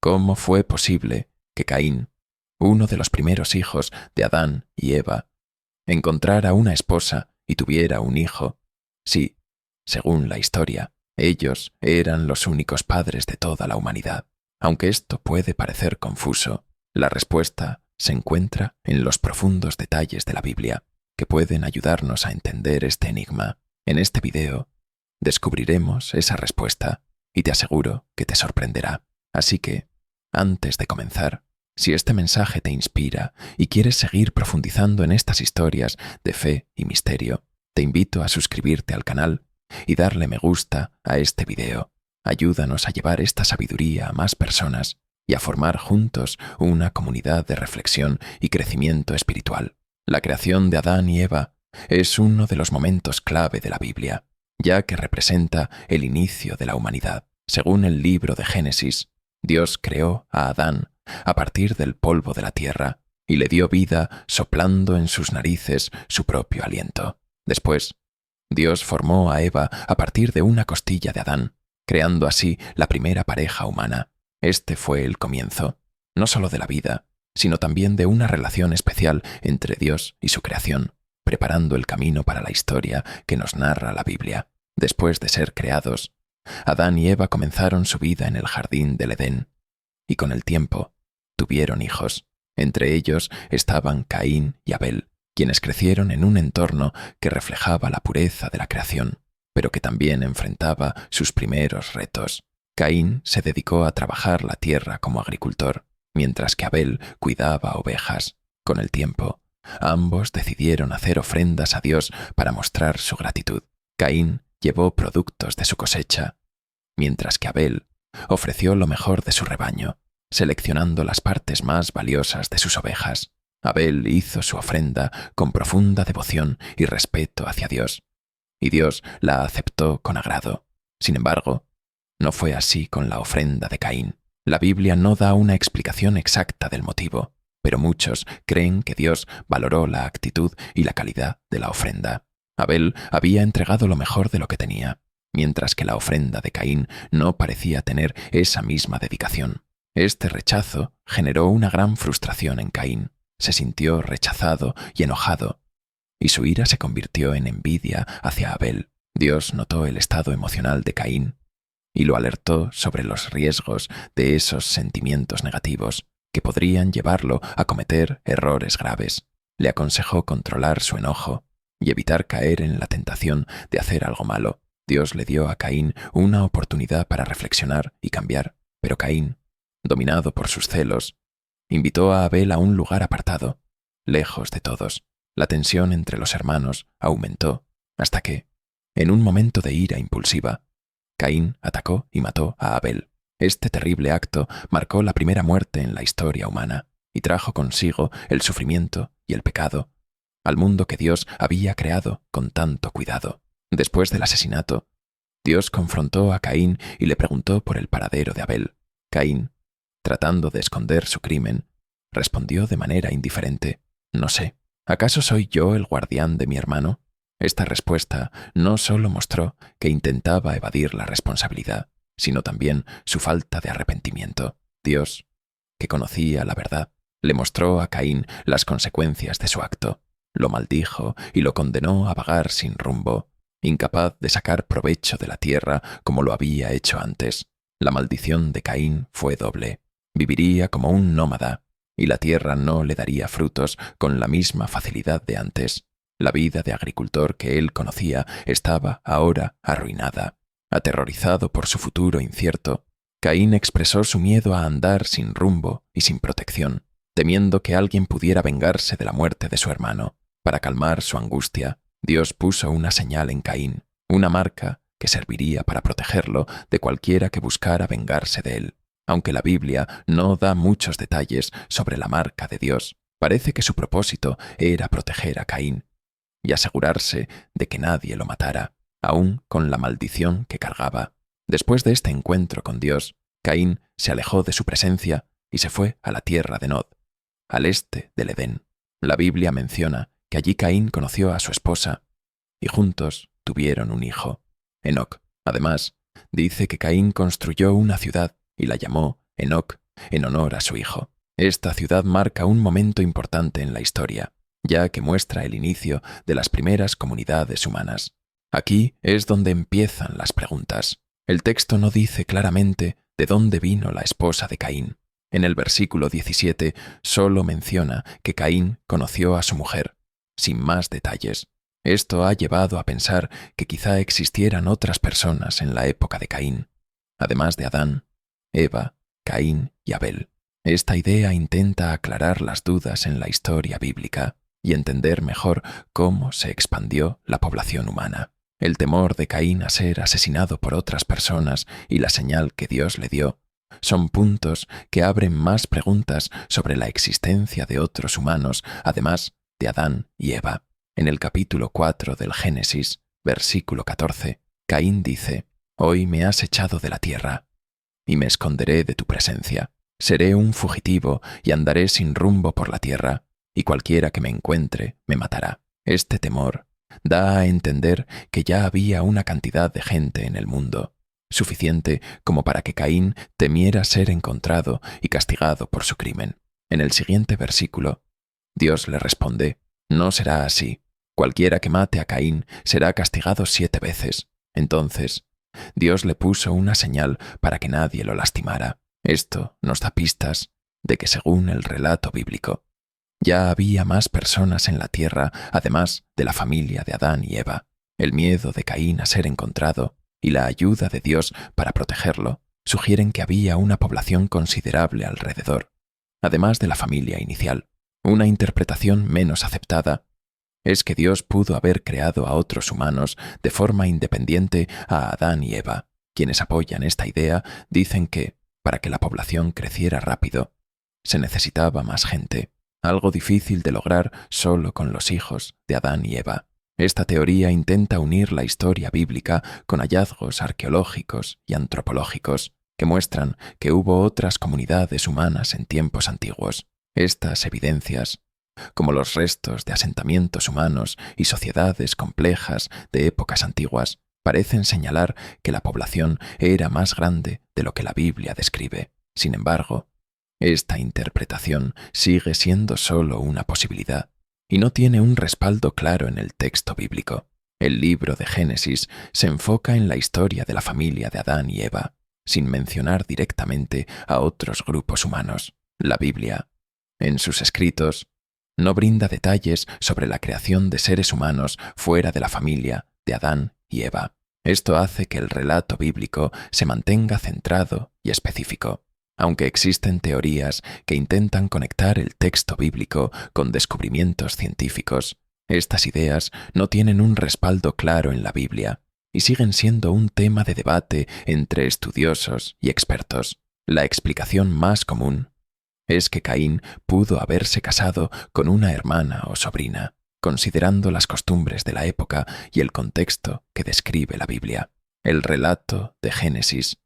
¿Cómo fue posible que Caín, uno de los primeros hijos de Adán y Eva, encontrara una esposa y tuviera un hijo? Sí, según la historia, ellos eran los únicos padres de toda la humanidad. Aunque esto puede parecer confuso, la respuesta se encuentra en los profundos detalles de la Biblia, que pueden ayudarnos a entender este enigma. En este video descubriremos esa respuesta y te aseguro que te sorprenderá. Así que, antes de comenzar, si este mensaje te inspira y quieres seguir profundizando en estas historias de fe y misterio, te invito a suscribirte al canal y darle me gusta a este video. Ayúdanos a llevar esta sabiduría a más personas y a formar juntos una comunidad de reflexión y crecimiento espiritual. La creación de Adán y Eva es uno de los momentos clave de la Biblia, ya que representa el inicio de la humanidad. Según el libro de Génesis, Dios creó a Adán a partir del polvo de la tierra y le dio vida soplando en sus narices su propio aliento. Después, Dios formó a Eva a partir de una costilla de Adán, creando así la primera pareja humana. Este fue el comienzo, no solo de la vida, sino también de una relación especial entre Dios y su creación, preparando el camino para la historia que nos narra la Biblia. Después de ser creados, Adán y Eva comenzaron su vida en el jardín del Edén, y con el tiempo tuvieron hijos. Entre ellos estaban Caín y Abel, quienes crecieron en un entorno que reflejaba la pureza de la creación, pero que también enfrentaba sus primeros retos. Caín se dedicó a trabajar la tierra como agricultor, mientras que Abel cuidaba ovejas. Con el tiempo, ambos decidieron hacer ofrendas a Dios para mostrar su gratitud. Caín llevó productos de su cosecha, mientras que Abel ofreció lo mejor de su rebaño, seleccionando las partes más valiosas de sus ovejas. Abel hizo su ofrenda con profunda devoción y respeto hacia Dios, y Dios la aceptó con agrado. Sin embargo, no fue así con la ofrenda de Caín. La Biblia no da una explicación exacta del motivo, pero muchos creen que Dios valoró la actitud y la calidad de la ofrenda. Abel había entregado lo mejor de lo que tenía, mientras que la ofrenda de Caín no parecía tener esa misma dedicación. Este rechazo generó una gran frustración en Caín. Se sintió rechazado y enojado, y su ira se convirtió en envidia hacia Abel. Dios notó el estado emocional de Caín y lo alertó sobre los riesgos de esos sentimientos negativos que podrían llevarlo a cometer errores graves. Le aconsejó controlar su enojo y evitar caer en la tentación de hacer algo malo. Dios le dio a Caín una oportunidad para reflexionar y cambiar, pero Caín, dominado por sus celos, invitó a Abel a un lugar apartado, lejos de todos. La tensión entre los hermanos aumentó hasta que, en un momento de ira impulsiva, Caín atacó y mató a Abel. Este terrible acto marcó la primera muerte en la historia humana y trajo consigo el sufrimiento y el pecado al mundo que Dios había creado con tanto cuidado. Después del asesinato, Dios confrontó a Caín y le preguntó por el paradero de Abel. Caín, tratando de esconder su crimen, respondió de manera indiferente: «No sé. ¿Acaso soy yo el guardián de mi hermano?». Esta respuesta no solo mostró que intentaba evadir la responsabilidad, sino también su falta de arrepentimiento. Dios, que conocía la verdad, le mostró a Caín las consecuencias de su acto. Lo maldijo y lo condenó a vagar sin rumbo, incapaz de sacar provecho de la tierra como lo había hecho antes. La maldición de Caín fue doble. Viviría como un nómada, y la tierra no le daría frutos con la misma facilidad de antes. La vida de agricultor que él conocía estaba ahora arruinada. Aterrorizado por su futuro incierto, Caín expresó su miedo a andar sin rumbo y sin protección, temiendo que alguien pudiera vengarse de la muerte de su hermano. Para calmar su angustia, Dios puso una señal en Caín, una marca que serviría para protegerlo de cualquiera que buscara vengarse de él. Aunque la Biblia no da muchos detalles sobre la marca de Dios, parece que su propósito era proteger a Caín y asegurarse de que nadie lo matara, aun con la maldición que cargaba. Después de este encuentro con Dios, Caín se alejó de su presencia y se fue a la tierra de Nod, al este del Edén. La Biblia menciona que allí Caín conoció a su esposa y juntos tuvieron un hijo, Enoc. Además, dice que Caín construyó una ciudad y la llamó Enoc en honor a su hijo. Esta ciudad marca un momento importante en la historia, ya que muestra el inicio de las primeras comunidades humanas. Aquí es donde empiezan las preguntas. El texto no dice claramente de dónde vino la esposa de Caín. En el versículo 17 solo menciona que Caín conoció a su mujer, sin más detalles. Esto ha llevado a pensar que quizá existieran otras personas en la época de Caín, además de Adán, Eva, Caín y Abel. Esta idea intenta aclarar las dudas en la historia bíblica y entender mejor cómo se expandió la población humana. El temor de Caín a ser asesinado por otras personas y la señal que Dios le dio son puntos que abren más preguntas sobre la existencia de otros humanos, además de Adán y Eva. En el capítulo 4 del Génesis, versículo 14, Caín dice: «Hoy me has echado de la tierra, y me esconderé de tu presencia. Seré un fugitivo y andaré sin rumbo por la tierra, y cualquiera que me encuentre me matará». Este temor da a entender que ya había una cantidad de gente en el mundo, suficiente como para que Caín temiera ser encontrado y castigado por su crimen. En el siguiente versículo, Dios le responde: «No será así. Cualquiera que mate a Caín será castigado 7 veces». Entonces, Dios le puso una señal para que nadie lo lastimara. Esto nos da pistas de que, según el relato bíblico, ya había más personas en la tierra, además de la familia de Adán y Eva. El miedo de Caín a ser encontrado y la ayuda de Dios para protegerlo sugieren que había una población considerable alrededor, además de la familia inicial. Una interpretación menos aceptada es que Dios pudo haber creado a otros humanos de forma independiente a Adán y Eva. Quienes apoyan esta idea dicen que, para que la población creciera rápido, se necesitaba más gente, algo difícil de lograr solo con los hijos de Adán y Eva. Esta teoría intenta unir la historia bíblica con hallazgos arqueológicos y antropológicos que muestran que hubo otras comunidades humanas en tiempos antiguos. Estas evidencias, como los restos de asentamientos humanos y sociedades complejas de épocas antiguas, parecen señalar que la población era más grande de lo que la Biblia describe. Sin embargo, esta interpretación sigue siendo solo una posibilidad y no tiene un respaldo claro en el texto bíblico. El libro de Génesis se enfoca en la historia de la familia de Adán y Eva, sin mencionar directamente a otros grupos humanos. La Biblia, en sus escritos, no brinda detalles sobre la creación de seres humanos fuera de la familia de Adán y Eva. Esto hace que el relato bíblico se mantenga centrado y específico. Aunque existen teorías que intentan conectar el texto bíblico con descubrimientos científicos, estas ideas no tienen un respaldo claro en la Biblia y siguen siendo un tema de debate entre estudiosos y expertos. La explicación más común es que Caín pudo haberse casado con una hermana o sobrina, considerando las costumbres de la época y el contexto que describe la Biblia. El relato de Génesis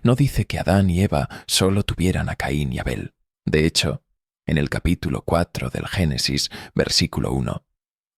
no dice que Adán y Eva solo tuvieran a Caín y Abel. De hecho, en el capítulo 4 del Génesis, versículo 1,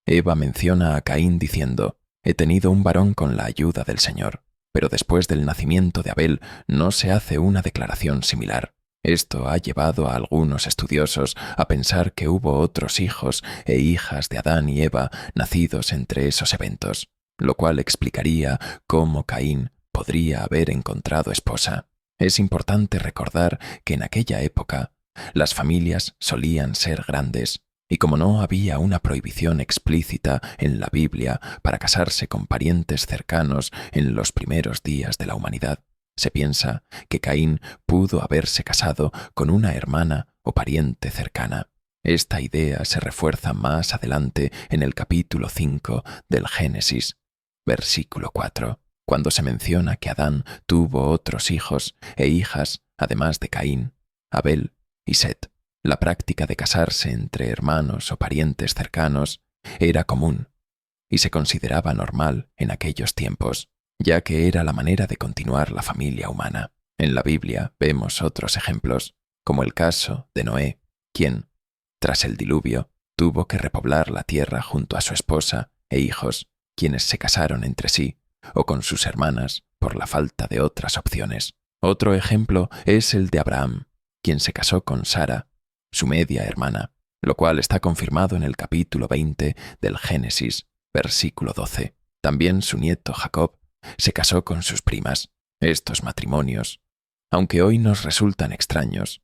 Eva menciona a Caín diciendo: «He tenido un varón con la ayuda del Señor». Pero después del nacimiento de Abel no se hace una declaración similar. Esto ha llevado a algunos estudiosos a pensar que hubo otros hijos e hijas de Adán y Eva nacidos entre esos eventos, lo cual explicaría cómo Caín podría haber encontrado esposa. Es importante recordar que en aquella época las familias solían ser grandes, y como no había una prohibición explícita en la Biblia para casarse con parientes cercanos en los primeros días de la humanidad, se piensa que Caín pudo haberse casado con una hermana o pariente cercana. Esta idea se refuerza más adelante en el capítulo 5 del Génesis, versículo 4, cuando se menciona que Adán tuvo otros hijos e hijas, además de Caín, Abel y Set. La práctica de casarse entre hermanos o parientes cercanos era común y se consideraba normal en aquellos tiempos, ya que era la manera de continuar la familia humana. En la Biblia vemos otros ejemplos, como el caso de Noé, quien, tras el diluvio, tuvo que repoblar la tierra junto a su esposa e hijos, quienes se casaron entre sí o con sus hermanas por la falta de otras opciones. Otro ejemplo es el de Abraham, quien se casó con Sara, su media hermana, lo cual está confirmado en el capítulo 20 del Génesis, versículo 12. También su nieto Jacob se casó con sus primas. Estos matrimonios, aunque hoy nos resultan extraños,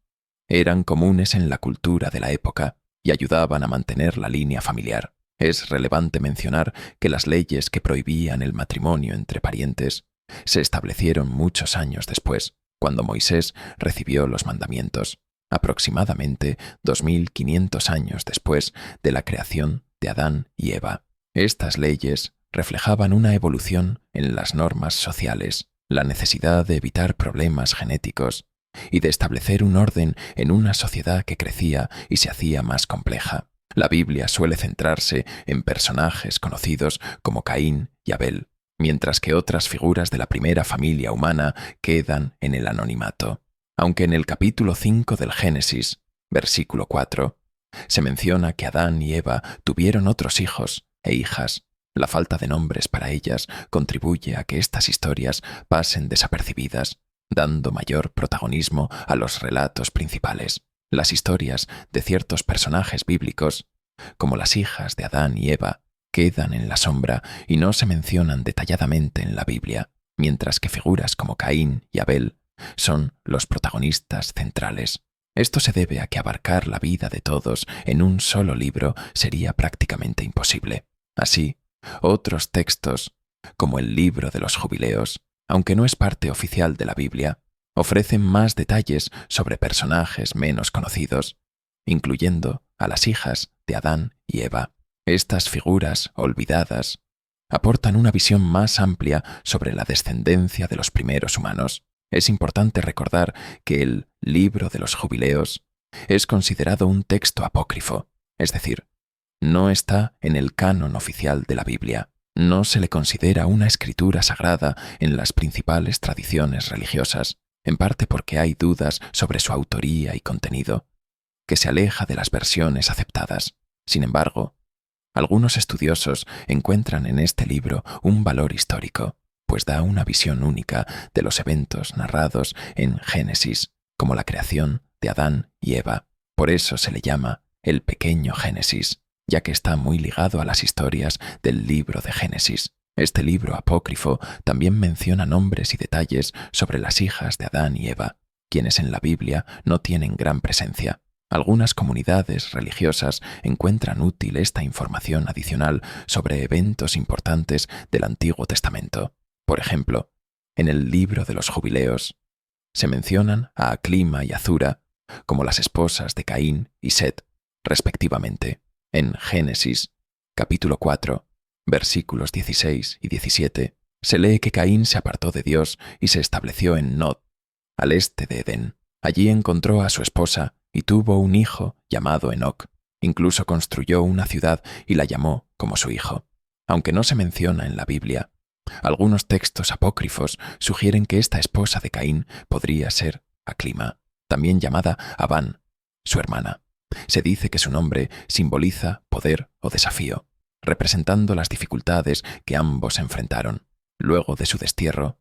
eran comunes en la cultura de la época y ayudaban a mantener la línea familiar. Es relevante mencionar que las leyes que prohibían el matrimonio entre parientes se establecieron muchos años después, cuando Moisés recibió los mandamientos, aproximadamente 2500 años después de la creación de Adán y Eva. Estas leyes reflejaban una evolución en las normas sociales, la necesidad de evitar problemas genéticos y de establecer un orden en una sociedad que crecía y se hacía más compleja. La Biblia suele centrarse en personajes conocidos como Caín y Abel, mientras que otras figuras de la primera familia humana quedan en el anonimato. Aunque en el capítulo 5 del Génesis, versículo 4, se menciona que Adán y Eva tuvieron otros hijos e hijas, la falta de nombres para ellas contribuye a que estas historias pasen desapercibidas, dando mayor protagonismo a los relatos principales. Las historias de ciertos personajes bíblicos, como las hijas de Adán y Eva, quedan en la sombra y no se mencionan detalladamente en la Biblia, mientras que figuras como Caín y Abel son los protagonistas centrales. Esto se debe a que abarcar la vida de todos en un solo libro sería prácticamente imposible. Así, otros textos, como el libro de los Jubileos, aunque no es parte oficial de la Biblia, ofrecen más detalles sobre personajes menos conocidos, incluyendo a las hijas de Adán y Eva. Estas figuras olvidadas aportan una visión más amplia sobre la descendencia de los primeros humanos. Es importante recordar que el libro de los Jubileos es considerado un texto apócrifo, es decir, no está en el canon oficial de la Biblia. No se le considera una escritura sagrada en las principales tradiciones religiosas, en parte porque hay dudas sobre su autoría y contenido, que se aleja de las versiones aceptadas. Sin embargo, algunos estudiosos encuentran en este libro un valor histórico, pues da una visión única de los eventos narrados en Génesis, como la creación de Adán y Eva. Por eso se le llama el pequeño Génesis, ya que está muy ligado a las historias del libro de Génesis. Este libro apócrifo también menciona nombres y detalles sobre las hijas de Adán y Eva, quienes en la Biblia no tienen gran presencia. Algunas comunidades religiosas encuentran útil esta información adicional sobre eventos importantes del Antiguo Testamento. Por ejemplo, en el libro de los Jubileos se mencionan a Aclima y Azura como las esposas de Caín y Set, respectivamente. En Génesis, capítulo 4, versículos 16 y 17, se lee que Caín se apartó de Dios y se estableció en Nod, al este de Edén. Allí encontró a su esposa y tuvo un hijo llamado Enoc. Incluso construyó una ciudad y la llamó como su hijo. Aunque no se menciona en la Biblia, algunos textos apócrifos sugieren que esta esposa de Caín podría ser Aclima, también llamada Abán, su hermana. Se dice que su nombre simboliza poder o desafío, representando las dificultades que ambos enfrentaron. Luego de su destierro,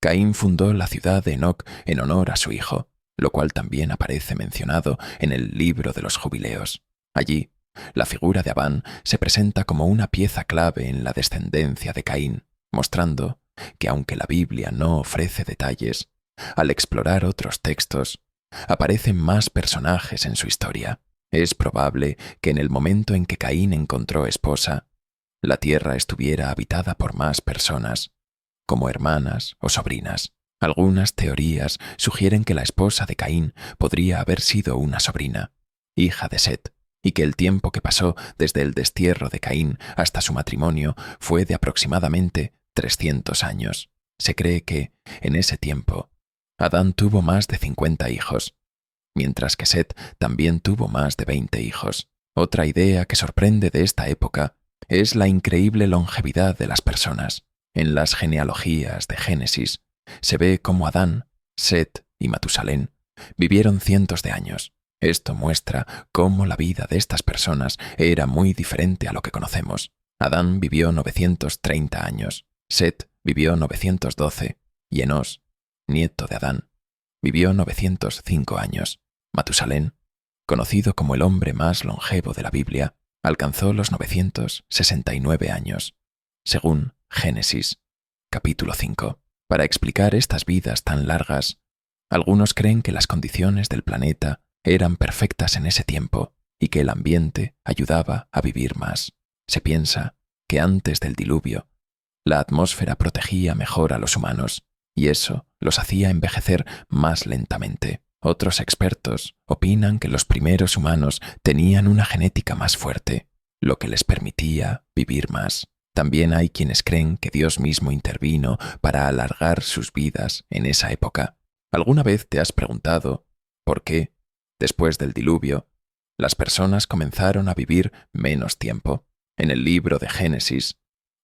Caín fundó la ciudad de Enoc en honor a su hijo, lo cual también aparece mencionado en el libro de los Jubileos. Allí, la figura de Abán se presenta como una pieza clave en la descendencia de Caín, mostrando que aunque la Biblia no ofrece detalles, al explorar otros textos, aparecen más personajes en su historia. Es probable que en el momento en que Caín encontró esposa, la tierra estuviera habitada por más personas, como hermanas o sobrinas. Algunas teorías sugieren que la esposa de Caín podría haber sido una sobrina, hija de Set, y que el tiempo que pasó desde el destierro de Caín hasta su matrimonio fue de aproximadamente 300 años. Se cree que, en ese tiempo, Adán tuvo más de 50 hijos, mientras que Set también tuvo más de 20 hijos. Otra idea que sorprende de esta época es la increíble longevidad de las personas. En las genealogías de Génesis se ve cómo Adán, Set y Matusalén vivieron cientos de años. Esto muestra cómo la vida de estas personas era muy diferente a lo que conocemos. Adán vivió 930 años, Set vivió 912 y Enós, nieto de Adán, vivió 905 años. Matusalén, conocido como el hombre más longevo de la Biblia, alcanzó los 969 años, según Génesis, capítulo 5. Para explicar estas vidas tan largas, algunos creen que las condiciones del planeta eran perfectas en ese tiempo y que el ambiente ayudaba a vivir más. Se piensa que antes del diluvio, la atmósfera protegía mejor a los humanos y eso los hacía envejecer más lentamente. Otros expertos opinan que los primeros humanos tenían una genética más fuerte, lo que les permitía vivir más. También hay quienes creen que Dios mismo intervino para alargar sus vidas en esa época. ¿Alguna vez te has preguntado por qué, después del diluvio, las personas comenzaron a vivir menos tiempo? En el libro de Génesis,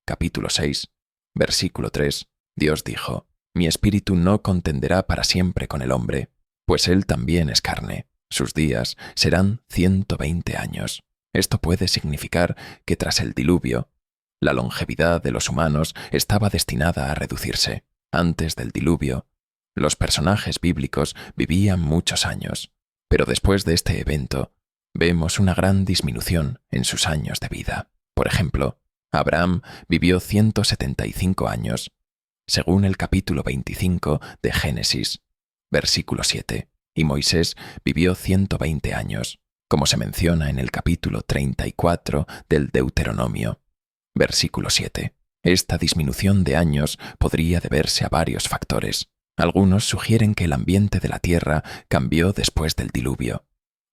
capítulo 6, versículo 3, Dios dijo: «Mi espíritu no contenderá para siempre con el hombre, pues él también es carne. Sus días serán 120 años». Esto puede significar que tras el diluvio, la longevidad de los humanos estaba destinada a reducirse. Antes del diluvio, los personajes bíblicos vivían muchos años, pero después de este evento, vemos una gran disminución en sus años de vida. Por ejemplo, Abraham vivió 175 años, según el capítulo 25 de Génesis, versículo 7, y Moisés vivió 120 años, como se menciona en el capítulo 34 del Deuteronomio, versículo 7. Esta disminución de años podría deberse a varios factores. Algunos sugieren que el ambiente de la Tierra cambió después del diluvio,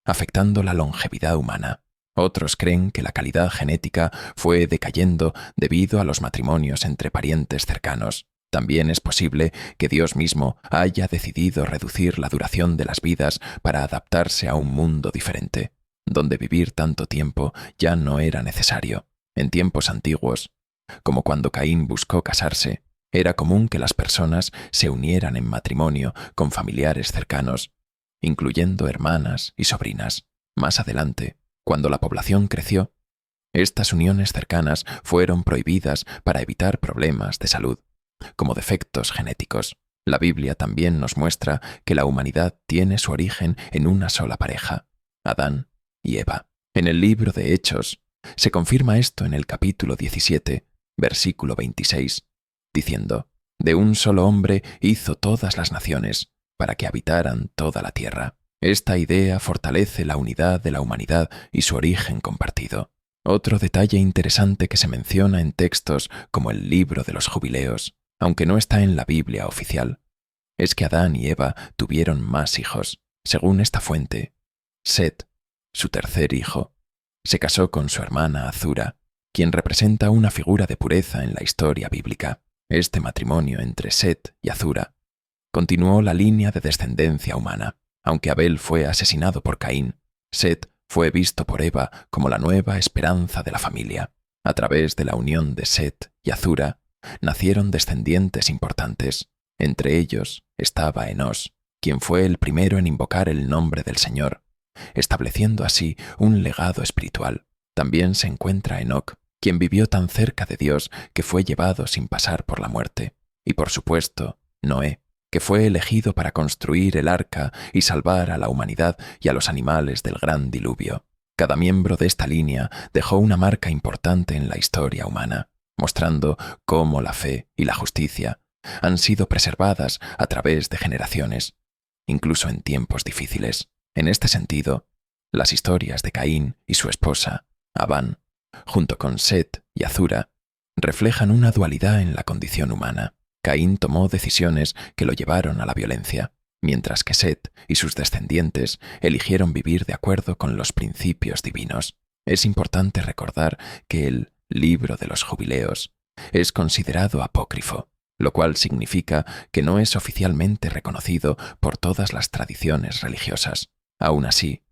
afectando la longevidad humana. Otros creen que la calidad genética fue decayendo debido a los matrimonios entre parientes cercanos. También es posible que Dios mismo haya decidido reducir la duración de las vidas para adaptarse a un mundo diferente, donde vivir tanto tiempo ya no era necesario. En tiempos antiguos, como cuando Caín buscó casarse, era común que las personas se unieran en matrimonio con familiares cercanos, incluyendo hermanas y sobrinas. Más adelante, cuando la población creció, estas uniones cercanas fueron prohibidas para evitar problemas de salud, como defectos genéticos. La Biblia también nos muestra que la humanidad tiene su origen en una sola pareja, Adán y Eva. En el libro de Hechos, se confirma esto en el capítulo 17, versículo 26, diciendo: «De un solo hombre hizo todas las naciones, para que habitaran toda la tierra». Esta idea fortalece la unidad de la humanidad y su origen compartido. Otro detalle interesante que se menciona en textos como el libro de los Jubileos, aunque no está en la Biblia oficial, es que Adán y Eva tuvieron más hijos. Según esta fuente, Set, su tercer hijo, se casó con su hermana Azura, quien representa una figura de pureza en la historia bíblica. Este matrimonio entre Set y Azura continuó la línea de descendencia humana. Aunque Abel fue asesinado por Caín, Set fue visto por Eva como la nueva esperanza de la familia. A través de la unión de Set y Azura, nacieron descendientes importantes. Entre ellos estaba Enós, quien fue el primero en invocar el nombre del Señor, estableciendo así un legado espiritual. También se encuentra Enoc, quien vivió tan cerca de Dios que fue llevado sin pasar por la muerte. Y por supuesto, Noé, que fue elegido para construir el arca y salvar a la humanidad y a los animales del gran diluvio. Cada miembro de esta línea dejó una marca importante en la historia humana, mostrando cómo la fe y la justicia han sido preservadas a través de generaciones, incluso en tiempos difíciles. En este sentido, las historias de Caín y su esposa, Abán, junto con Set y Azura, reflejan una dualidad en la condición humana. Caín tomó decisiones que lo llevaron a la violencia, mientras que Set y sus descendientes eligieron vivir de acuerdo con los principios divinos. Es importante recordar que el libro de los Jubileos es considerado apócrifo, lo cual significa que no es oficialmente reconocido por todas las tradiciones religiosas. Aún así,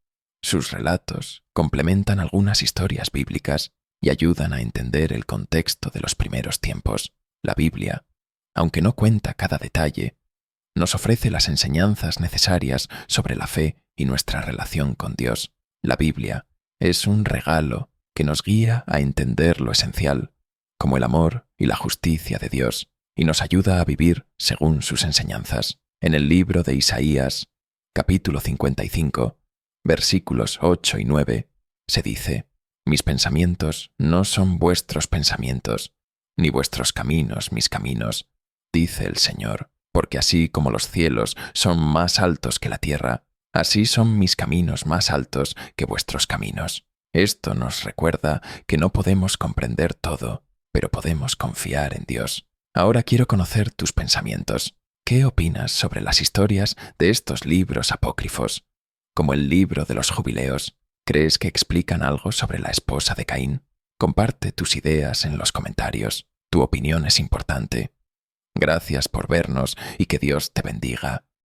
sus relatos complementan algunas historias bíblicas y ayudan a entender el contexto de los primeros tiempos. La Biblia, aunque no cuenta cada detalle, nos ofrece las enseñanzas necesarias sobre la fe y nuestra relación con Dios. La Biblia es un regalo que nos guía a entender lo esencial, como el amor y la justicia de Dios, y nos ayuda a vivir según sus enseñanzas. En el libro de Isaías, capítulo 55, versículos 8 y 9, se dice: Mis pensamientos no son vuestros pensamientos, ni vuestros caminos mis caminos, dice el Señor, porque así como los cielos son más altos que la tierra, así son mis caminos más altos que vuestros caminos. Esto nos recuerda que no podemos comprender todo, pero podemos confiar en Dios. Ahora quiero conocer tus pensamientos. ¿Qué opinas sobre las historias de estos libros apócrifos? Como el libro de los jubileos, ¿crees que explican algo sobre la esposa de Caín? Comparte tus ideas en los comentarios. Tu opinión es importante. Gracias por vernos y que Dios te bendiga.